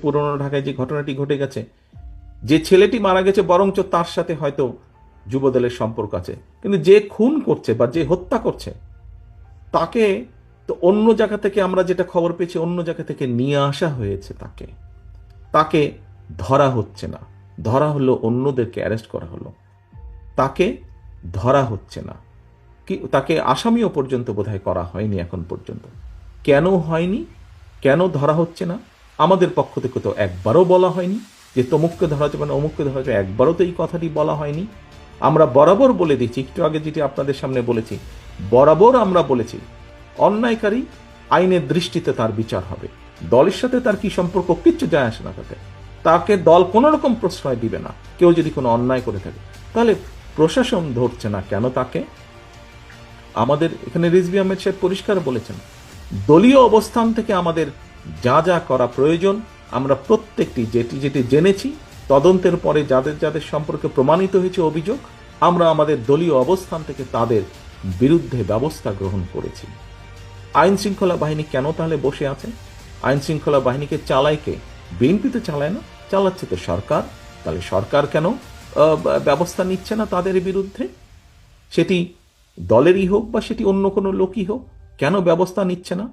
পুরনো ঢাকায় যে ঘটনাটি ঘটে গেছে, যে ছেলেটি মারা গেছে বরঞ্চ তার সাথে হয়তো যুবদলের সম্পর্ক আছে, কিন্তু যে খুন করছে বা যে হত্যা করছে তাকে তো অন্য জায়গা থেকে, আমরা যেটা খবর পেয়েছি, অন্য জায়গা থেকে নিয়ে আসা হয়েছে। তাকে তাকে ধরা হচ্ছে না, ধরা হলো অন্যদেরকে অ্যারেস্ট করা হলো, তাকে ধরা হচ্ছে না, কি তাকে আসামিও পর্যন্ত বোধহয় করা হয়নি এখন পর্যন্ত। কেন হয়নি, কেন ধরা হচ্ছে না? আমাদের পক্ষ থেকে তো একবারও বলা হয়নি যে তমুককে ধরা যাবে না, অমুককে ধরা যাবে, একবারও তো এই কথাটি বলা হয়নি। আমরা বরাবর বলে দিচ্ছি, একটু আগে যেটি আপনাদের সামনে বলেছি, বরাবর আমরা বলেছি অন্যায়কারী আইনের দৃষ্টিতে তার বিচার হবে। দলের সাথে তার কি সম্পর্ক, কিচ্ছু যায় আসে না তাতে। তাকে দল কোনো রকম প্রশ্রয় দিবে না। কেউ যদি কোনো অন্যায় করে থাকে, তাহলে প্রশাসন ধরছে না কেন তাকে? আমাদের এখানে রিজভী আহমেদ সাহেব পরিষ্কার বলেছেন, দলীয় অবস্থান থেকে আমাদের যা যা করা প্রয়োজন আমরা প্রত্যেকটি যেটি যেটি জেনেছি, তদন্তের পরে যাদের যাদের সম্পর্কে প্রমাণিত হয়েছে অভিযোগ, আমরা আমাদের দলীয় অবস্থান থেকে তাদের বিরুদ্ধে ব্যবস্থা গ্রহণ করেছি। আইন শৃঙ্খলা বাহিনী কেন তাহলে বসে আছে? আইন শৃঙ্খলা বাহিনীকে চালায় কে? বিএনপি তো চালায় না, চালাচ্ছে তো সরকার। তাহলে সরকার কেন ব্যবস্থা নিচ্ছে না তাদের বিরুদ্ধে? সেটি দলেরই হোক বা সেটি অন্য কোনো লোকই হোক, কেন ব্যবস্থা নিচ্ছে না?